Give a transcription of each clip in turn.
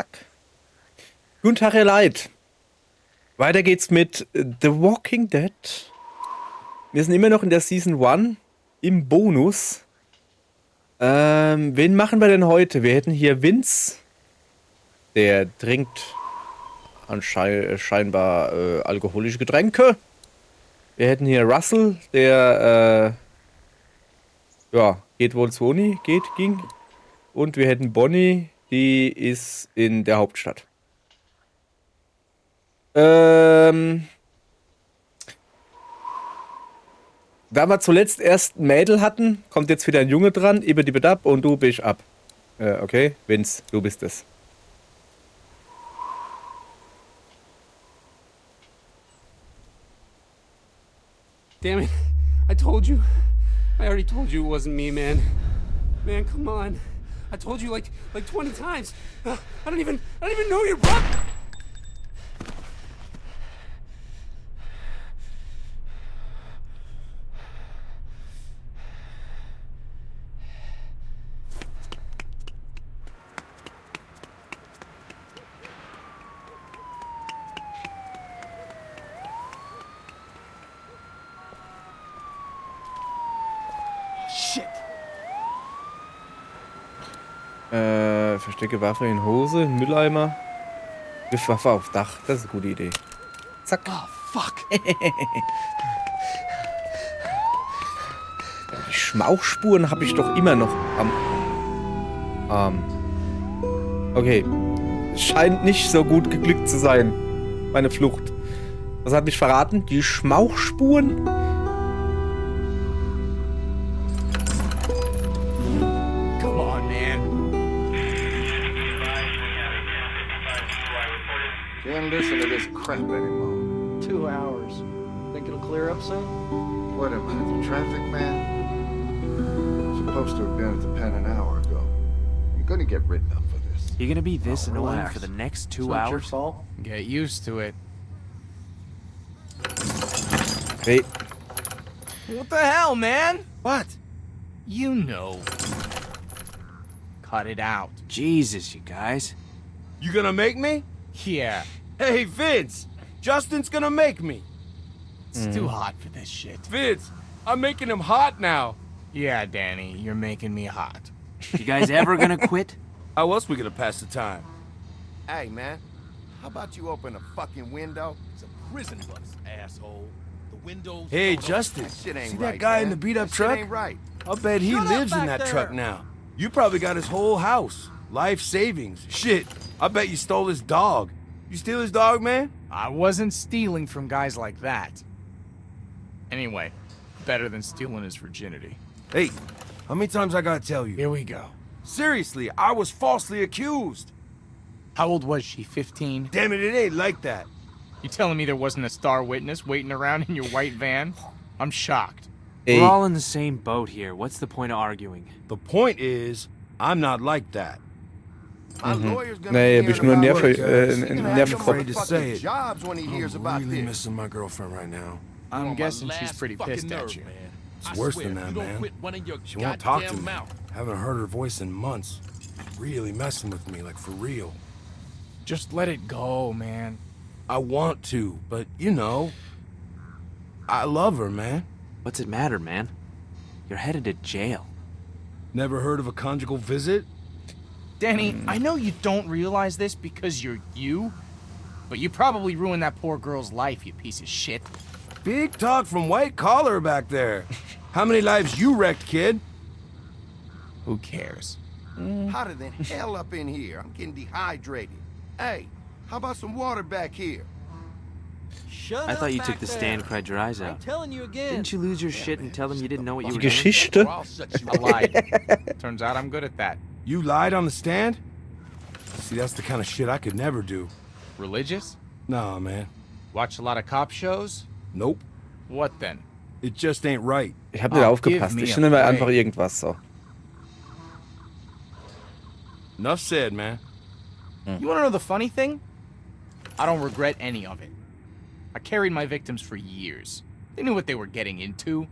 Zack. Guten Tag, ihr Leid. Weiter geht's mit The Walking Dead. Wir sind immer noch in der Season 1 im Bonus. Wen machen wir denn heute? Wir hätten hier Vince. Der trinkt scheinbar alkoholische Getränke. Wir hätten hier Russell, der geht wohl zur Uni, ging. Und wir hätten Bonnie, die ist in der Hauptstadt. Da wir zuletzt erst ein Mädel hatten, kommt jetzt wieder ein Junge dran, ab und du bist ab. Okay, Vince, du bist es. Damn it. I told you. I already told you it wasn't me, man. Man, come on. I told you like 20 times. I don't even know your brother. Verstecke Waffe in Hose, Mülleimer. Wirf Waffe aufs Dach. Das ist eine gute Idee. Zack. Oh, fuck. Die Schmauchspuren habe ich doch immer noch am Arm. Okay. Es scheint nicht so gut geglückt zu sein. Meine Flucht. Was hat mich verraten? Die Schmauchspuren? Can't listen to this crap anymore. 2 hours. Think it'll clear up soon? What am I, the traffic man? Supposed to have been at the pen an hour ago. I'm gonna get written up for this. You're gonna be this annoying relax. for the next It's 2 not your hours? fault. Get used to it. Hey. What the hell, man? What? You know. Cut it out. Jesus, you guys. You gonna make me? Yeah. Hey, Vince! Justin's gonna make me! It's too hot for this shit. Vince, I'm making him hot now! Yeah, Danny, you're making me hot. You guys ever gonna quit? How else we gonna pass the time? Hey, man, how about you open a fucking window? It's a prison bus, asshole. The windows. Hey, don't Justin, That shit ain't see right, that guy man. in the beat-up That truck? Shit ain't right. I'll bet he Shut up lives in back that there. truck now. You probably got his whole house. Life savings. Shit, I bet you stole his dog. You steal his dog, man? I wasn't stealing from guys like that. Anyway, better than stealing his virginity. Hey, how many times I gotta tell you? Here we go. Seriously, I was falsely accused. How old was she, 15? Damn it, it ain't like that. You telling me there wasn't a star witness waiting around in your white van? I'm shocked. Ey. We're all in the same boat here. What's the point of arguing? The point is, I'm not like that. My lawyer's gonna Nee, be bist hearing nur about it. Nerv, He's ein gonna have Nervenkopf. some Afraid to fucking say it. jobs when he hears about this. missing my girlfriend right now. I'm my guessing she's last pretty fucking pissed at nerve, you. Man. It's I worse swear, than if that, you don't man. quit running your She won't talk to goddamn me. mouth. Haven't heard her voice in months. Really messing with me, like for real. Just let it go, man. I want to, but you know, I love her, man. What's it matter, man? You're headed to jail. Never heard of a conjugal visit? Danny, I know you don't realize this because you're you, but you probably ruined that poor girl's life, you piece of shit. Big talk from white collar back there. How many lives you wrecked, kid? Who cares? Hotter than hell up in here. I'm getting dehydrated. Hey, how about some water back here? Shut I up thought you back took the there. stand, cried your eyes I'm out. telling you again. Didn't you lose your shit and tell them you didn't know what you Die were doing? Geschichte? Or I'll set you I lied. Turns out I'm good at that. You lied on the stand? See, that's the kind of shit I could never do. Religious? Nah, man. Watch a lot of cop shows? Nope. What then? It just ain't right. Ich habe nicht Oh, aufgepasst. give me Ich a nehme break. einfach irgendwas so. Enough said, man. You wanna know the funny thing? I don't regret any of it. I carried my victims for years. They knew what they were getting into.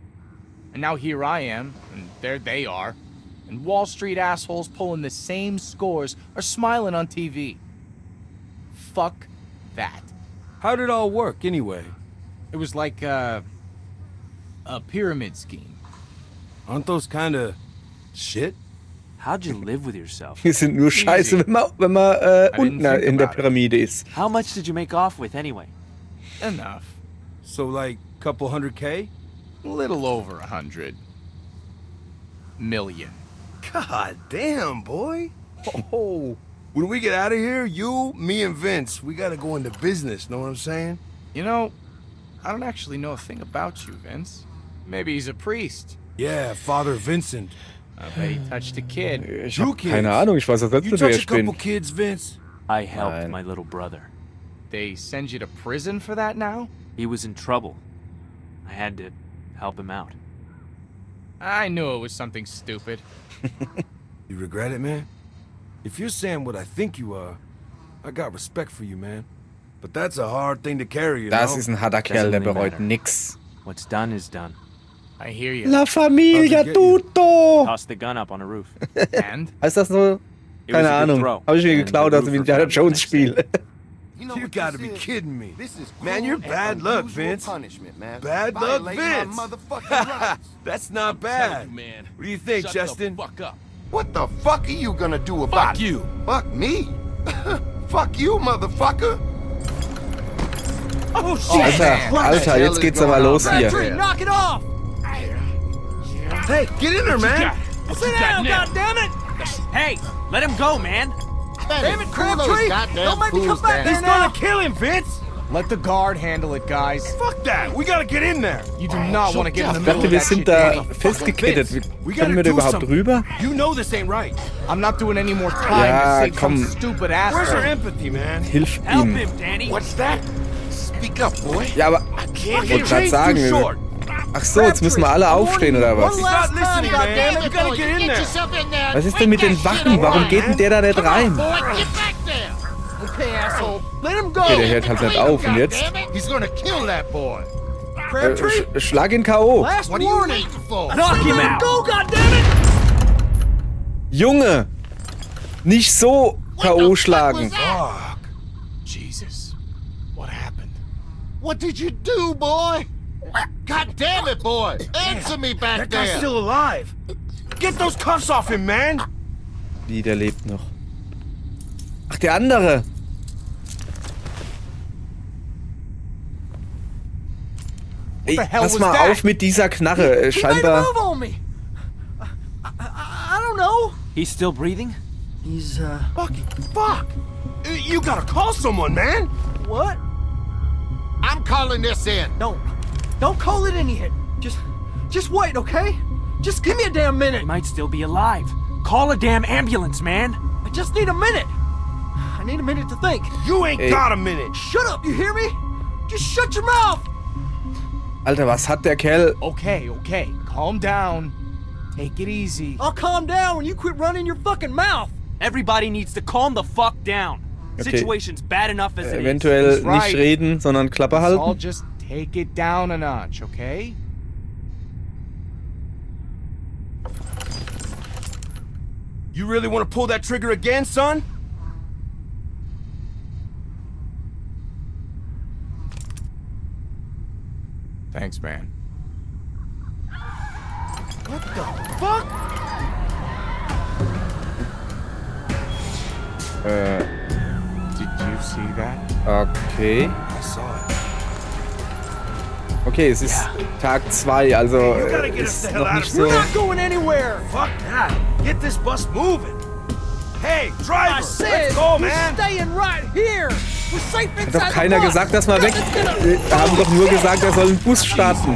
And now here I am, and there they are. And Wall Street assholes pulling the same scores are smiling on TV. fuck that. How did it all work, anyway? It was like a pyramid scheme. Aren't those kind of shit? How'd you live with yourself? Die sind nur scheiße, wenn man unten think in der about it. Pyramide ist. How much did you make off with anyway? Enough. So, like, couple $100K? A little over 100 million. God damn, boy. Oh, when we get out of here, you, me, and Vince, we gotta go into business, know what I'm saying? You know, I don't actually know a thing about you, Vince. Maybe he's a priest. Yeah, Father Vincent. I bet he touched a kid. Ich You hab kids. keine Ahnung, ich weiß auch selbst You nicht, wer touch ich a couple bin. kids, Vince? I helped Nein. my little brother. They send you to prison for that now? He was in trouble. I had to help him out. I knew it was something stupid. You regret it, man? If you're saying what I think you are, I got respect for you, man. But that's a hard thing to carry, you Das know? ist ein harter Kerl, der really bereut matter. nix. What's done is done. I hear you. La Familia How'd you get you? tutto! Toss the gun up on a roof. And? Heißt das so? It was Keine a good Ahnung. throw, Habe ich mir and geklaut the aus dem roofer Indiana found it the Jones next Spiel. You know You what gotta this be is? kidding me. This is Man, you're cruel bad and luck, unusual Vince. punishment, man. Bad luck, Violating Vince. my motherfucking rights. That's not I'm telling bad. you, man. What do you think, Shut Justin? the fuck up. What the fuck are you gonna do about Fuck it? you. Fuck me? Fuck you, motherfucker. Oh, shit! Alter, jetzt geht's aber los hier. Patrick, knock it off! Hey, get in there, man! Sit down, goddammit! Hey, let him go, man. Damn it, Crabtree! Don't make me come back there He's now! gonna kill him, Vince! Let the guard handle it, guys. Fuck that! We gotta get in there! You do not want to get in the Ich middle dachte, of wir that sind shit, da Danny. festgekettet. We Können wir da gotta do überhaupt something. rüber? You know this ain't right. I'm not doing any more time Ja, to save komm. some stupid Where's your asshole. empathy, man? Hilf Help ihm. him, Danny. What's that? Speak up, boy. Ja, aber... Can't wollte grad sagen, too wir- short. Ach so, jetzt müssen wir alle aufstehen, oder was? He's not listening, man. You gotta get in there. Was ist denn mit den Wachen? Warum geht denn der da nicht rein? Okay, asshole. Let him go! Okay, der hört halt nicht auf. Und jetzt? He's gonna kill that boy. Crabtree, Schlag ihn K.O. last What are you warning! waiting for? Knock him Let him out. go, goddammit! Junge! Nicht so K.O. schlagen. Fuck. Jesus. What happened? What did you do, boy? God damn it, boy. Answer me back That guy's there. still alive. Get those cuffs off him, man. Wie, der lebt noch. Ach, der andere. Ey, the hell pass was mal that? auf mit dieser Knarre. He made a Scheinbar... move on me! I don't know. He's still breathing? He's, Fucking fuck. You gotta call someone, man. what? I'm calling this in. Don't call it in yet. Just wait, okay? Just give me a damn minute. He might still be alive. Call a damn ambulance, man. I just need a minute. I need a minute to think. You ain't Hey. got a minute. Shut up, you hear me? Just shut your mouth! Alter, was hat der Kerl... Okay, okay. Calm down. Take it easy. I'll calm down when you quit running your fucking mouth. Everybody needs to calm the fuck down. Okay. Situation's bad enough as it is. Eventuell He's right. nicht reden, sondern Klappe Let's all halten. just take it down a notch, okay? You really want to pull that trigger again, son? Thanks, man. What the fuck? Did you see that? Okay. I saw it. Okay, es ist Tag 2, also You gotta get us ist the hell noch out nicht of so... here. We're not going anywhere. Fuck that. Get this bus moving. Hey, driver, I said let's go, we're man. staying right here. We're safe Hat inside doch keiner the bus. gesagt, dass wir weg... Nothing's gonna- Wir haben doch nur gesagt, er soll einen Bus starten.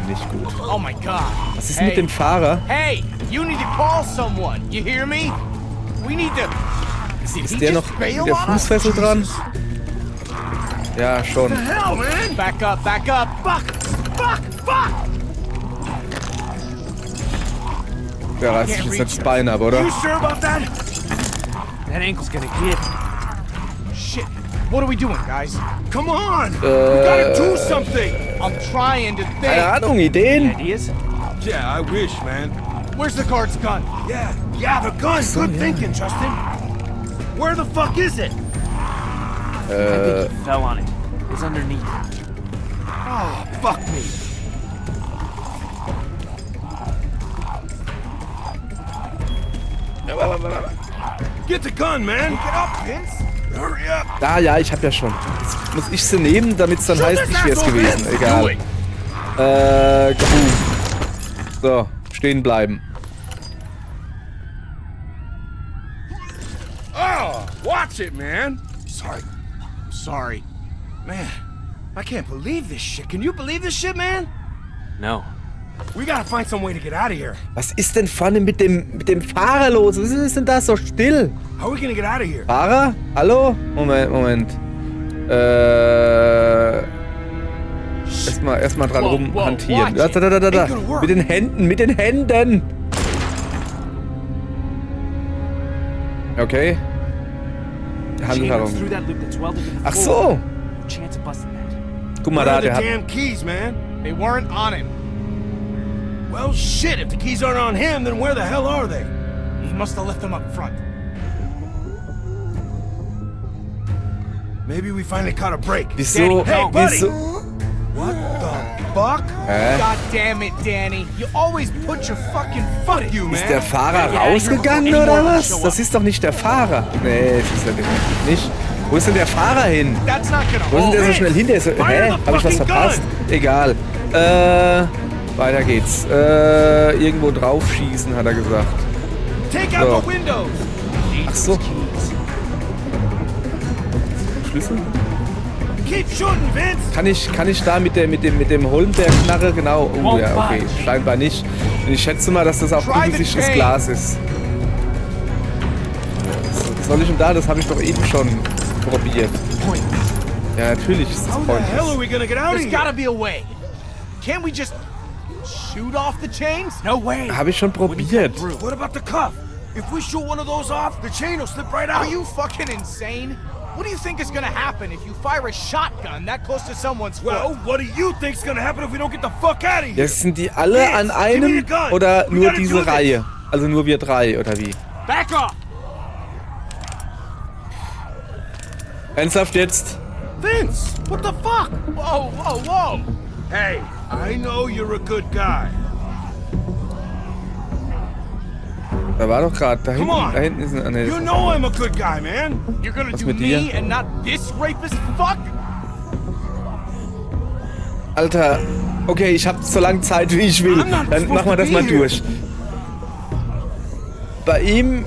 Nicht gut. Oh my god. Was ist mit dem Fahrer? Hey, you need to call someone. You hear me? We need to... Did Ist he der noch just mit bail der on us? Fußfessel dran? Ja, schon. Hell, man. Back up, back up. Fuck. Der reißt sich jetzt das Bein ab, oder? You sure about that? That ankle's gonna give. Shit. What are we doing, guys? Come on. We gotta do something. I'm trying to Keine think. Ahnung, Ideen? Ideas? Yeah, I wish, man. Where's the guard's gun? Yeah, the gun. Good thinking, Justin. Where the fuck is it? I think he fell on it. It was underneath. Oh, fuck me. Get the gun, man. Get up, Vince. Hurry up. Ah ja, ich hab ja schon. Jetzt muss ich sie nehmen, damit es dann heißt, ich wär's gewesen. Egal. Gut. So, stehen bleiben. Oh, watch it, man. Sorry. I'm sorry. Man, I can't believe this shit. Can you believe this shit, man? No. We gotta find some way to get out of here. Was ist denn vorne mit dem Fahrer los? Was ist denn da so still? How are we gonna get out of here? Fahrer? Hallo? Moment. Erstmal dran rumhantieren. Da. Mit den Händen. Okay. Hand herum. Through that loop that's welded to the Ach floor. so. No chance of busting that. Guck mal Where da, are the der hat... damn keys, man? They weren't on him. Well, shit. If the keys aren't on him, then where the hell are they? He must have left them up front. Maybe we finally caught a break. Wieso? Hey, buddy. Wieso? What the fuck? God damn it, Danny. You always put your fucking foot in. You, man. Ist der Fahrer rausgegangen oder was? Das ist doch nicht der Fahrer. Nee, das ist er definitiv nicht. Wo ist denn der Fahrer hin? That's not gonna Wo ist denn hold. der so schnell hin? Der ist so, hä? Hab ich was verpasst? Egal. Weiter geht's. Irgendwo drauf schießen, hat er gesagt. Take out the windows. Ach so. Schlüssel? Keep shooting, Vince. Kann ich da mit dem Holmberg-Knarre? Genau. Oh ja, okay. Scheinbar nicht. Und ich schätze mal, dass das auch kugelsicheres Glas ist. Was soll ich denn da? Das habe ich doch eben schon probiert. Ja, natürlich ist das How the hell are pointless. we gonna get out of There's here? gotta be a way. Can't we just shoot off the chains? No way. Habe ich schon probiert. What about the cuff? If we shoot one of those off, the chain will slip right out. Are you fucking insane? What do you think is gonna happen if you fire a shotgun that close to someone's foot? Well, what do you think's gonna happen if we don't get the fuck out of here? Jetzt sind die alle an einem oder nur diese Reihe? Also nur wir drei oder wie? Back off! Ernsthaft jetzt? Vince, what the fuck? Whoa, whoa, whoa! Hey, I know you're a good guy. Da war doch gerade, da Come on. hinten ist ein... Nee, You know I'm a good guy, man. You're gonna Was do mit me dir? and not this rapist fuck? Alter, okay, ich hab so lange Zeit, wie ich will. Dann machen wir das mal durch. Bei ihm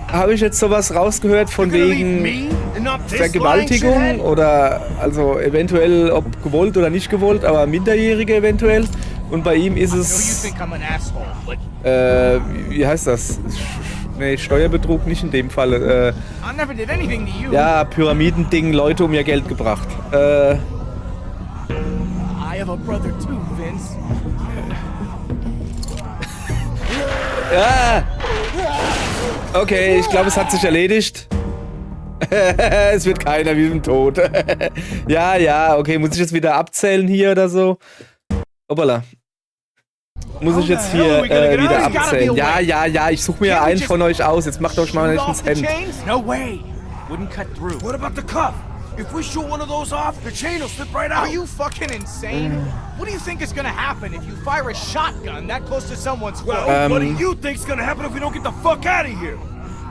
habe ich jetzt sowas rausgehört von You're gonna leave wegen me and not this lying Vergewaltigung shithead? oder also eventuell ob gewollt oder nicht gewollt, aber Minderjährige eventuell. Und bei ihm ist I know you es, think I'm an asshole, but wie heißt das? Nee, Steuerbetrug nicht in dem Fall. I never did anything to you. Ja, Pyramidending, Leute um ihr Geld gebracht. I have a brother too, Vince. Ja! Okay, ich glaube, es hat sich erledigt. Es wird keiner, wir sind tot. Ja, okay, muss ich jetzt wieder abzählen hier oder so? Hoppala. Muss ich jetzt hier wieder abzählen? Ja, ich suche mir einen von euch aus. Jetzt macht euch mal nicht ins Hemd. No way. Wouldn't cut through. What about the cuff? If we shoot one of those off, the chain will slip right out. Are you fucking insane? What do you think is gonna happen if you fire a shotgun that close to someone's foot? Well, what do you think's gonna happen if we don't get the fuck out of here?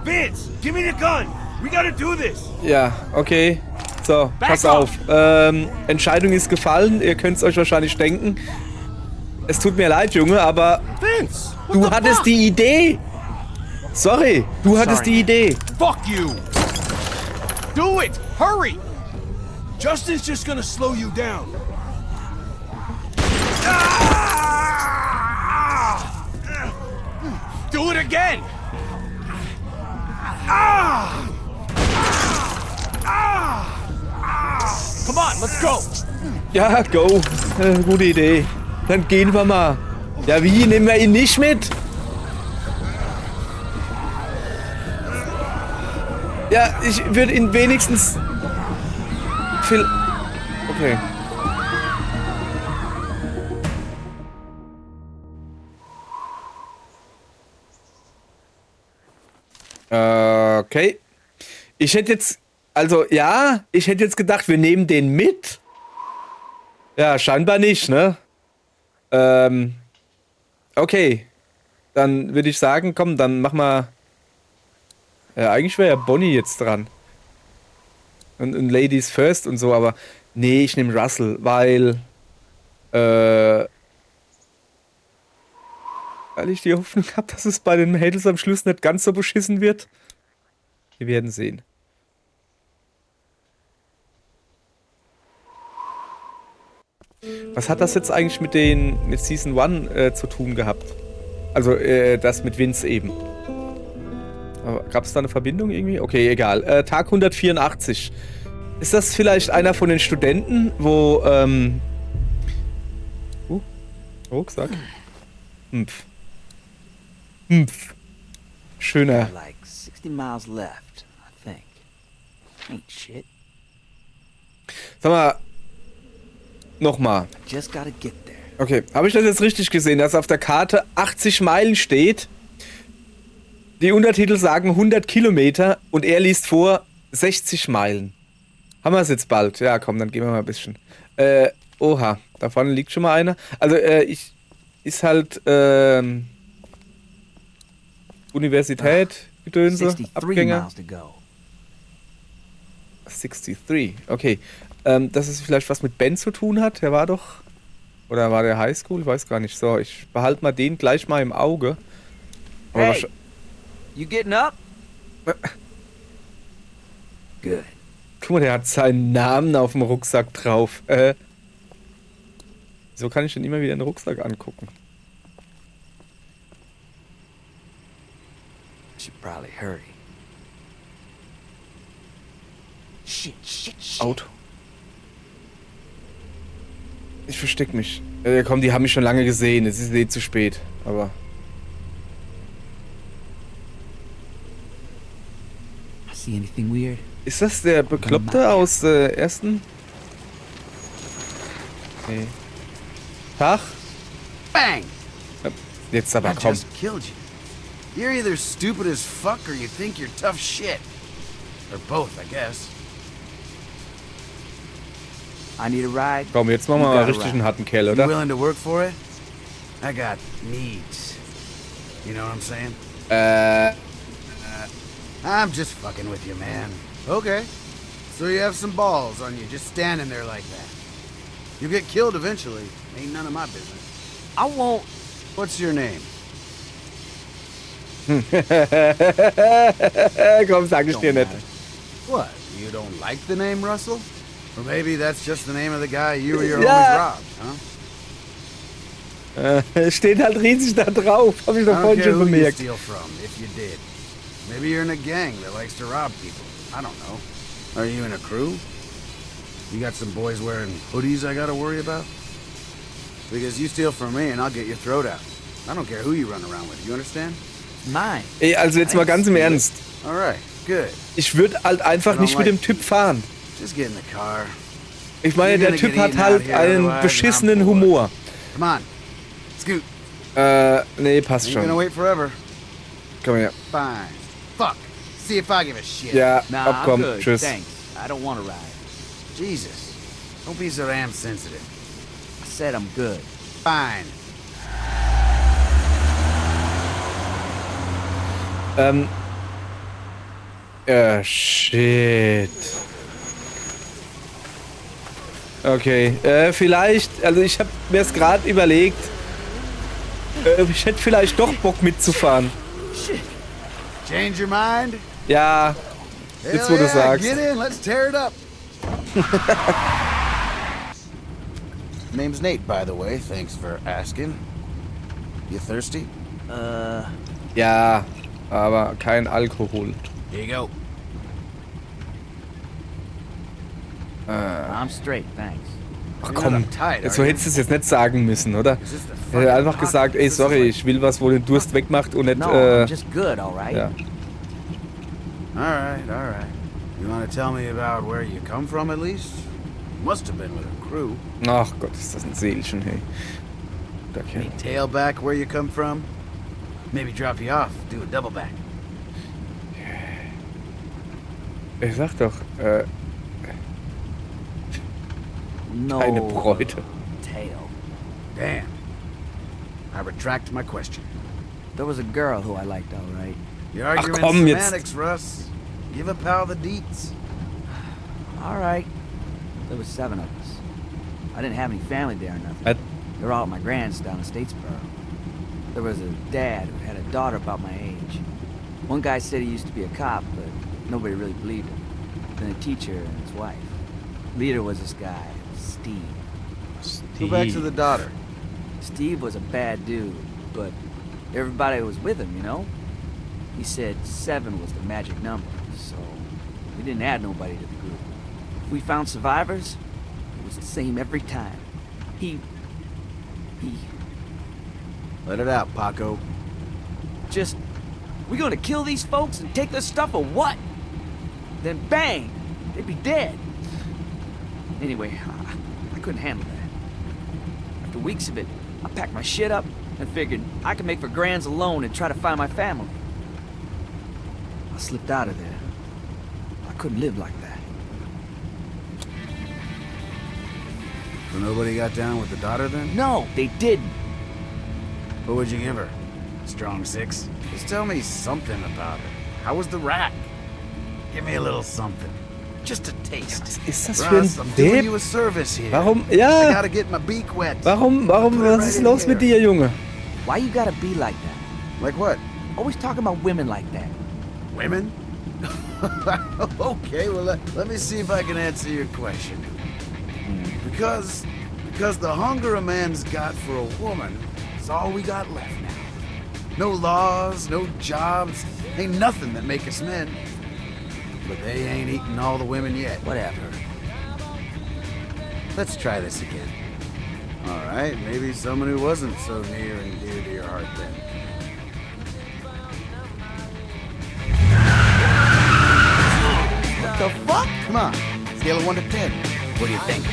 Vince, give me the gun. We gotta do this. Ja, okay. So, pass auf. Entscheidung ist gefallen. Ihr könnt es euch wahrscheinlich denken. Es tut mir leid, Junge, aber Vince, du hattest die Idee. Sorry, du hattest die Idee. Fuck you! Do it! Hurry! Justin's just gonna slow you down. Do it again! Come on, let's go! Ja, go. Gute Idee. Dann gehen wir mal. Ja, wie? Nehmen wir ihn nicht mit? Ja, ich würde ihn wenigstens... Okay. Okay. Ich hätte jetzt, also ja, ich hätte jetzt gedacht, wir nehmen den mit. Ja, scheinbar nicht, ne? Okay. Dann würde ich sagen, komm, dann mach mal. Ja, eigentlich wäre ja Bonnie jetzt dran. Und Ladies first und so, aber nee, ich nehme Russell, weil ich die Hoffnung habe, dass es bei den Mädels am Schluss nicht ganz so beschissen wird. Wir werden sehen. Was hat das jetzt eigentlich mit Season 1 zu tun gehabt? Also, das mit Vince eben. Gab es da eine Verbindung irgendwie? Okay, egal. Tag 184. Ist das vielleicht einer von den Studenten, wo, Rucksack. Schöner. Like 60 miles left, I think. Ain't shit. Sag mal, nochmal. Just gotta get there. Okay, habe ich das jetzt richtig gesehen, dass auf der Karte 80 Meilen steht? Die Untertitel sagen 100 Kilometer und er liest vor 60 Meilen. Haben wir es jetzt bald? Ja, komm, dann gehen wir mal ein bisschen. Oha, da vorne liegt schon mal einer. Also, ist halt, Universität, Gedönse, 63 Abgänger. miles to go. 63, okay. Dass es vielleicht was mit Ben zu tun hat, der war doch... Oder war der Highschool? Ich weiß gar nicht. So, ich behalte mal den gleich mal im Auge. Aber Hey, you getting up? Good. guck mal, der hat seinen Namen auf dem Rucksack drauf. Wieso kann ich denn immer wieder den Rucksack angucken? Should probably hurry. Shit. Auto. Ich versteck mich. Komm, die haben mich schon lange gesehen. Es ist eh zu spät. Aber... I see anything weird? Ist das der Bekloppte aus ersten? Nee. Tag? Bang! Jetzt aber I komm. just killed you. You're either stupid as fuck or you think you're tough shit. Or both, I guess. I need a ride. Komm, jetzt machen wir You mal got a richtig ride. einen harten Kerl, You oder? willing to work for it? I got needs. You know what I'm saying? I'm just fucking with you, man. Okay. So you have some balls on you just standing there like that. You'll get killed eventually. Ain't none of my business. I won't. What's your name? Komm, sag ich Don't dir nicht. matter. What? You don't like the name Russell? Or maybe that's just the name of the guy you or your Yeah. homies robbed, huh? Steht halt riesig da drauf. Hab ich I doch don't vorhin care schon who you bemerkt. steal from, if you did. Maybe you're in a gang that likes to rob people. I don't know. Are you in a crew? You got some boys wearing hoodies I gotta worry about? Because you steal from me and I'll get your throat out. I don't care who you run around with, you understand? Mine. Ey, also jetzt mal ganz im Ernst. Alright, good. Ich würde halt einfach nicht mit dem Typ fahren. Just get in the car. Ich meine, der Typ hat halt einen beschissenen Humor. Come on. Scoot. Nee, passt Ain't gonna schon. wait forever. Komm her. Fine. Fuck. See if I give a shit. Ja, Nah, I'm abkommen. good. Tschüss. Thanks. I don't want to ride. Jesus. Don't be so damn sensitive. I said I'm good. Fine. Shit. Okay, vielleicht, also ich habe mir es gerade überlegt, ich hätte vielleicht doch Bock mitzufahren. Shit. Change your mind? Ja, jetzt wo Hell du yeah, sagst. Get in, let's tear it up. Name's Nate, by the way. Thanks for asking. You thirsty? Ja, aber kein Alkohol. Here you go. I'm straight, thanks. Ach You're not komm, uptight, are so you? hättest du es jetzt nicht sagen müssen, oder? Is this the Ich fucking hätte einfach apocalypse? gesagt, ey, This is sorry, like- ich will was, wo den Durst wegmacht und nicht, No, I'm just good, all right? ja. All right. You want to tell me about where you come from, at least? Must have been with a crew. Ach Gott, ist das ein Seelchen, hey. Guter Kerl. Any tailback where you come from? Maybe drop you off, do a double back. Ich sag doch, No. keine Bräute. Tail. Damn. I retract my question. There was a girl who I liked, all right. You're arguing komm, jetzt. semantics, Russ. Give a pal the deets. All right. There was 7 of us. I didn't have any family there or nothing. What? They were all at my grand's down in Statesboro. There was a dad who had a daughter about my age. One guy said he used to be a cop, but nobody really believed him. Then a teacher and his wife. Leader was this guy, Steve. Go back to the daughter. Steve was a bad dude, but everybody was with him, you know? He said 7 was the magic number, so we didn't add nobody to the group. If we found survivors, it was the same every time. He Let it out, Paco. just, we gonna kill these folks and take their stuff or what? Then bang, they'd be dead. Anyway, I couldn't handle that. After weeks of it, I packed my shit up and figured I could make for Grands alone and try to find my family. I slipped out of there. I couldn't live like that. So nobody got down with the daughter then? No, they didn't. What would you give her? Strong 6? Just tell me something about her. How was the rack? Give me a little something. Just a taste. Was ist das für Russ, ein I'm doing Depp? you a service here. Warum? I Ja, gotta get my beak wet. was ist los mit dir, Junge? Why you gotta be like that? Like what? Always talking about women like that. Women? Okay, well, let me see if I can answer your question. Because the hunger a man's got for a woman is all we got left now. No laws, no jobs, ain't nothing that make us men. But they ain't eaten all the women yet. Whatever. Let's try this again. All right, maybe someone who wasn't so near and dear to your heart then. What the fuck? Come on, scale of 1 to 10. What do you think?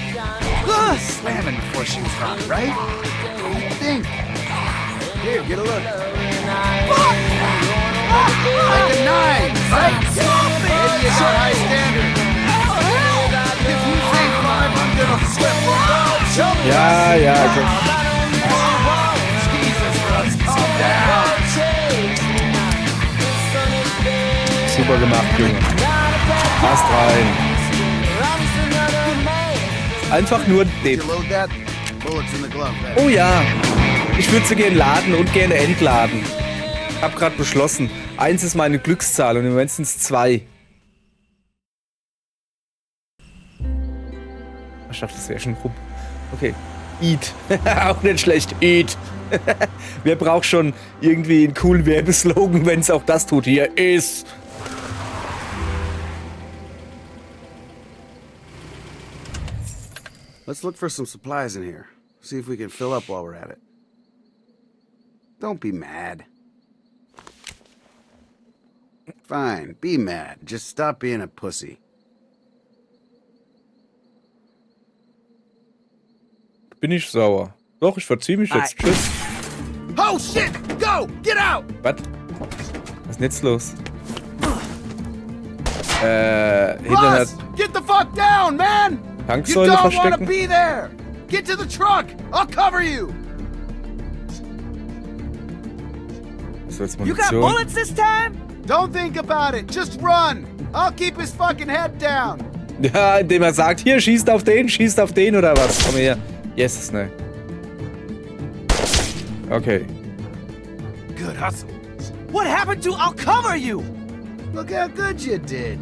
Slamming before she was hot, right? What do you think? Here, get a look. Fuck! Like a 9, right? Maybe you got high standards. If you say 5, I'm gonna flip. Show me. Ja, okay. Jesus, Russ, calm down. Super gemacht, Junge. Passt rein. Einfach nur Did Depp. you load that? Bullets in the glove bag. Oh ja, ich würde sie gerne laden und gerne entladen. Ich hab gerade beschlossen, 1 ist meine Glückszahl und im Moment sind es 2. Ich dachte, das wäre schon rum. Okay. Eat. Auch nicht schlecht. Eat. Wer braucht schon irgendwie einen coolen Werbeslogan, wenn es auch das tut? Hier ist. Let's look for some supplies in here. See if we can fill up while we're at it. Don't be mad. Fine, be mad. Just stop being a pussy. Bin ich sauer. Doch, ich verziehe mich jetzt. Tschüss. Oh shit! Go! Get out! Was? Was ist denn jetzt los? Hinter einer Russ! Get the fuck down, man! You Tanksäule don't want to verstecken? be there! Get to the truck! I'll cover you! Das war jetzt You got Munition. bullets this time? Don't think about it. Just run. I'll keep his fucking head down. Ja, indem er sagt, hier, schießt auf den oder was? Komm her. Yes, ne. Okay. Good hustle. What happened to I'll cover you? Look how good you did.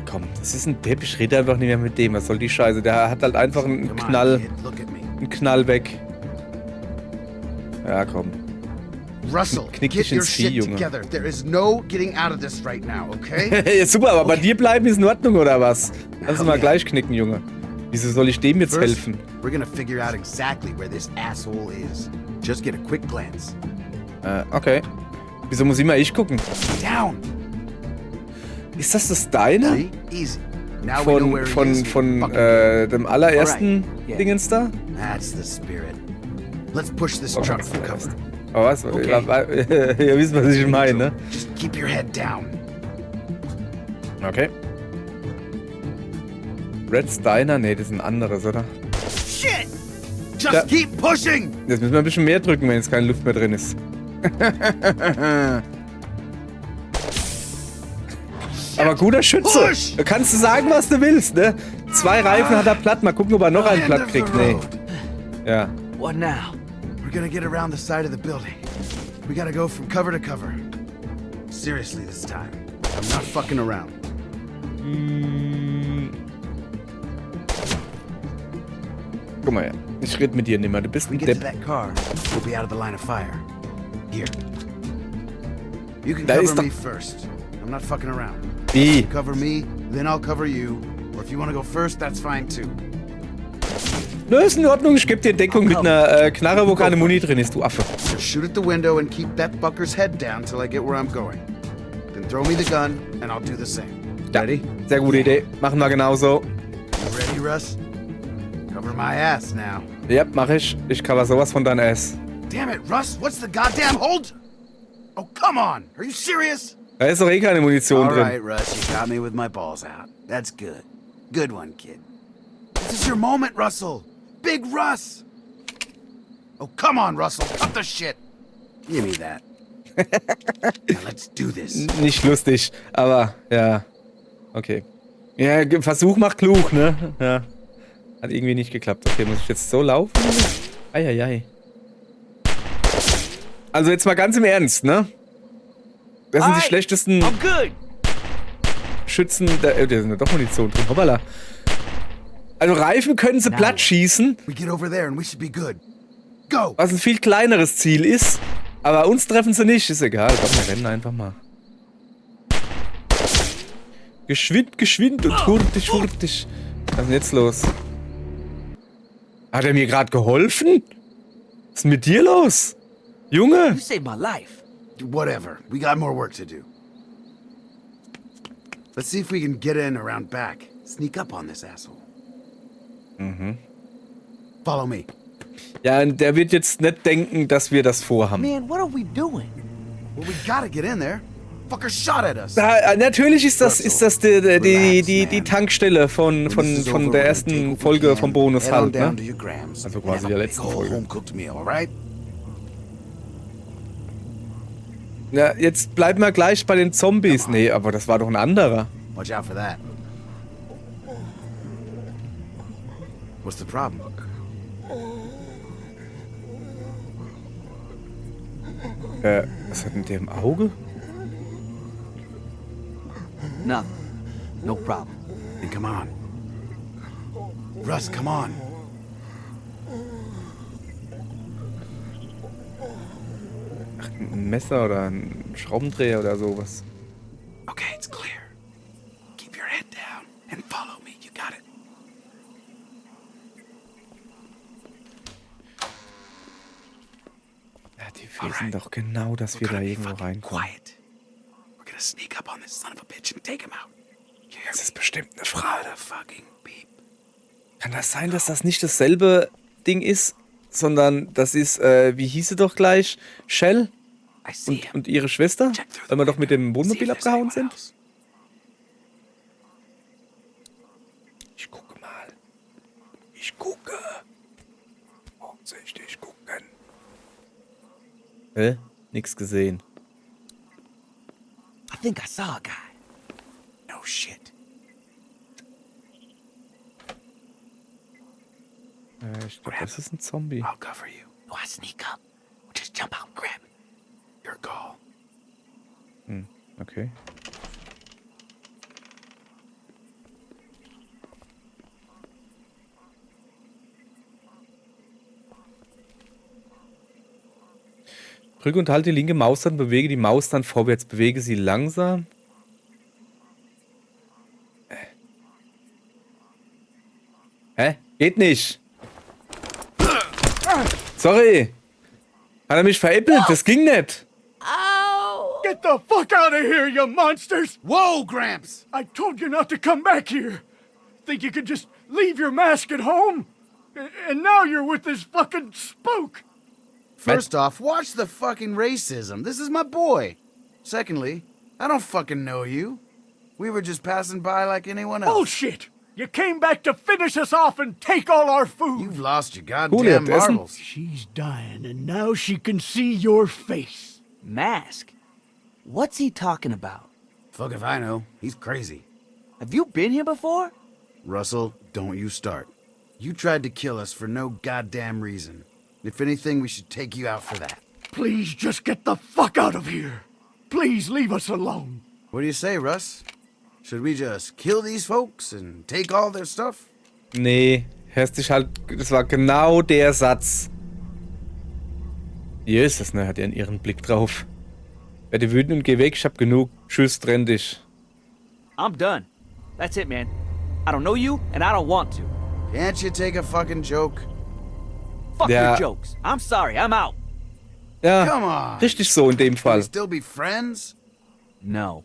Komm, das ist ein Depp. Ich rede einfach nicht mehr mit dem. Was soll die Scheiße? Der hat halt einfach einen Come Knall, on, kid. Look at me. einen Knall weg. Ja, komm. Russell, Knick get dich your ins Vieh, shit Junge. together. There is no getting out of this right now, okay? Ja, super, aber bei dir bleiben ist in Ordnung, oder was? Lass uns mal ja. gleich knicken, Junge. Wieso soll ich dem jetzt First, helfen? we're gonna figure out exactly where this asshole is. Just get a quick glance. Okay. Wieso muss immer ich gucken? Down. Ist das deine? See? Easy. Now we know where Von he is. dem allerersten Alright, yeah. Dingens da? That's the spirit. Let's push this Okay, truck for das cover. erste. Aber was? Okay. Ihr wisst, was ich meine, ne? Just keep your head down. Okay. Red Steiner? Nee, das sind anderes, oder? Shit! Just Da- keep pushing! Jetzt müssen wir ein bisschen mehr drücken, wenn jetzt keine Luft mehr drin ist. Aber guter Schütze. Push! Da kannst du sagen, was du willst, ne? 2 Reifen hat er platt. Mal gucken, ob er noch einen End platt of the kriegt. Nee. road. Ja. What now? We're gonna get around the side of the building. We gotta go from cover to cover. Seriously this time. I'm not fucking around. Guck mal her. Ich rede mit dir nimmer. Du bist We ein get to Depp. that car, we'll be out of the line of fire. Here. You can Da ist cover doch- me first. I'm not fucking around. Wie? You cover me, then I'll cover you. Or if you want to go first, that's fine too. Nö, ist in Ordnung. Ich geb dir Deckung mit einer Knarre, wo keine Muni drin ist, du Affe. Just shoot at the window and keep that fucker's head down till I get where I'm going. Then throw me the gun, and I'll do the same. Ja, Ready? sehr gute Idee. Machen wir genauso. You ready, Russ? Cover my ass now. Ja, mach ich. Ich cover sowas von deinem Ass. Damn it, Russ! What's the goddamn hold? Oh, come on! Are you serious? Da ist doch eh keine Munition All drin. right, Russ, you got me with my balls out. That's good. Good one, kid. This is your moment, Russell. Big Russ. Oh, come on, Russell. Cut the shit. Give me that. Now let's do this. Nicht lustig, aber ja. Okay. Ja, Versuch macht klug, ne? Ja. Hat irgendwie nicht geklappt. Okay, muss ich jetzt so laufen? Eieiei. Also jetzt mal ganz im Ernst, ne? Das sind die Alright, schlechtesten I'm good. Schützen. Da sind ja doch Munition drin. Hoppala. Also Reifen können sie platt schießen, We get over there and we should be good. Go! was ein viel kleineres Ziel ist. Aber uns treffen sie nicht. Ist egal. Komm, wir rennen einfach mal. Geschwind und hurtig. Was ist denn jetzt los? Hat er mir gerade geholfen? Was ist denn mit dir los? Junge! You saved my life. Whatever. We got more work to do. Let's see if we can get in around back. Sneak up on this asshole. Follow me. Ja, und der wird jetzt nicht denken, dass wir das vorhaben. Man, what are we doing? Well, we gotta get in there. Fucker shot at us. Natürlich ist das die Tankstelle von der ersten Folge vom Bonus halt, ne? Also quasi der letzten Folge. Home-cooked meal, all right? Ja, jetzt bleiben wir gleich bei den Zombies. Nee, aber das war doch ein anderer. Watch out for that. What's the problem? Was hat denn der im Auge? Nothing. No problem. Then come on. Russ, come on. Ein Messer oder ein Schraubendreher oder sowas. Okay, it's clear. Keep your head down and follow me. You got it. Ja, die wissen doch genau, dass wir da irgendwo reinkommen. Quiet. We're gonna sneak up on this son of a bitch and take him out. You hear Das me? ist bestimmt eine Frau. Not a fucking beep. Kann das sein, dass das nicht dasselbe Ding ist, sondern das ist, wie hieß sie doch gleich? Shell I see him. und ihre Schwester? Check through the Weil wir doch mit dem window. See Wohnmobil if there's abgehauen anyone sind? else. Ich gucke mal. Ich gucke. Vorsichtig gucken. Nix gesehen. I think I saw a guy. No shit. Ich glaube, das ist ein Zombie. I'll cover you. Do I sneak up? Or just jump out and grab it? Your call. Okay. Drücke und halte die linke Maus, dann bewege die Maus dann vorwärts. Bewege sie langsam. Hä? Geht nicht. Sorry. Hat er mich veräppelt? Das ging nicht. Get the fuck out of here, you monsters! Whoa, Gramps! I told you not to come back here. Think you could just leave your mask at home? And now you're with this fucking spook. First off, watch the fucking racism. This is my boy. Secondly, I don't fucking know you. We were just passing by like anyone else. Bullshit! You came back to finish us off and take all our food. You've lost your Cool, goddamn ihr habt Essen. marbles. She's dying, and now she can see your face. Mask? What's he talking about? Fuck if I know. He's crazy. Have you been here before? Russell, don't you start. You tried to kill us for no goddamn reason. If anything, we should take you out for that. Please just get the fuck out of here. Please leave us alone. What do you say, Russ? Should we just kill these folks and take all their stuff? Nee, hörst dich halt. Das war genau der Satz. Jesus, ne, hat er ihren Blick drauf. Werde wütend und geh weg, ich hab genug. Tschüss, trenn dich. I'm done. That's it, man. I don't know you, and I don't want to. Can't you take a fucking joke? Fuck Yeah. your jokes. I'm sorry, I'm out. Ja, Come on. richtig so in dem Can we Fall. still be friends? No.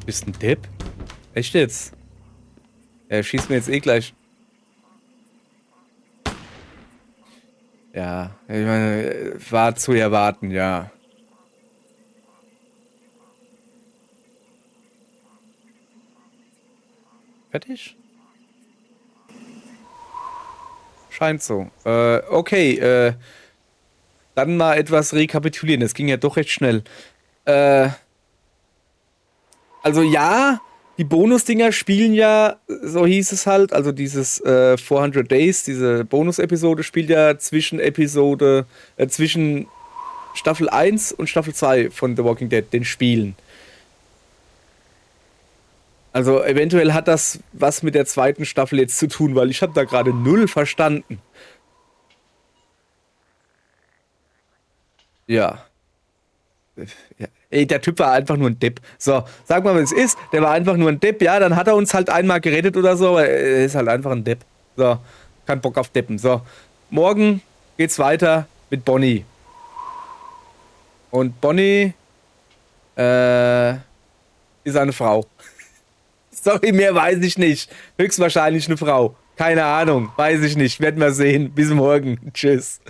Bist ein Depp? Echt jetzt? Er schießt mir jetzt eh gleich. Ja, ich meine, war zu erwarten, ja. Fertig? Scheint so. Okay, dann mal etwas rekapitulieren. Das ging ja doch recht schnell. Also ja, die Bonusdinger spielen ja, so hieß es halt, also dieses 400 Days, diese Bonus-Episode spielt ja zwischen zwischen Staffel 1 und Staffel 2 von The Walking Dead, den Spielen. Also eventuell hat das was mit der zweiten Staffel jetzt zu tun, weil ich habe da gerade null verstanden. Ja. Ja. Ey, der Typ war einfach nur ein Depp. So, sag mal, was es ist. Der war einfach nur ein Depp. Ja, dann hat er uns halt einmal gerettet oder so, aber er ist halt einfach ein Depp. So, kein Bock auf Deppen. So, morgen geht's weiter mit Bonnie. Und Bonnie ist eine Frau. Sorry, mehr weiß ich nicht. Höchstwahrscheinlich eine Frau. Keine Ahnung, weiß ich nicht. Werden wir sehen. Bis morgen. Tschüss.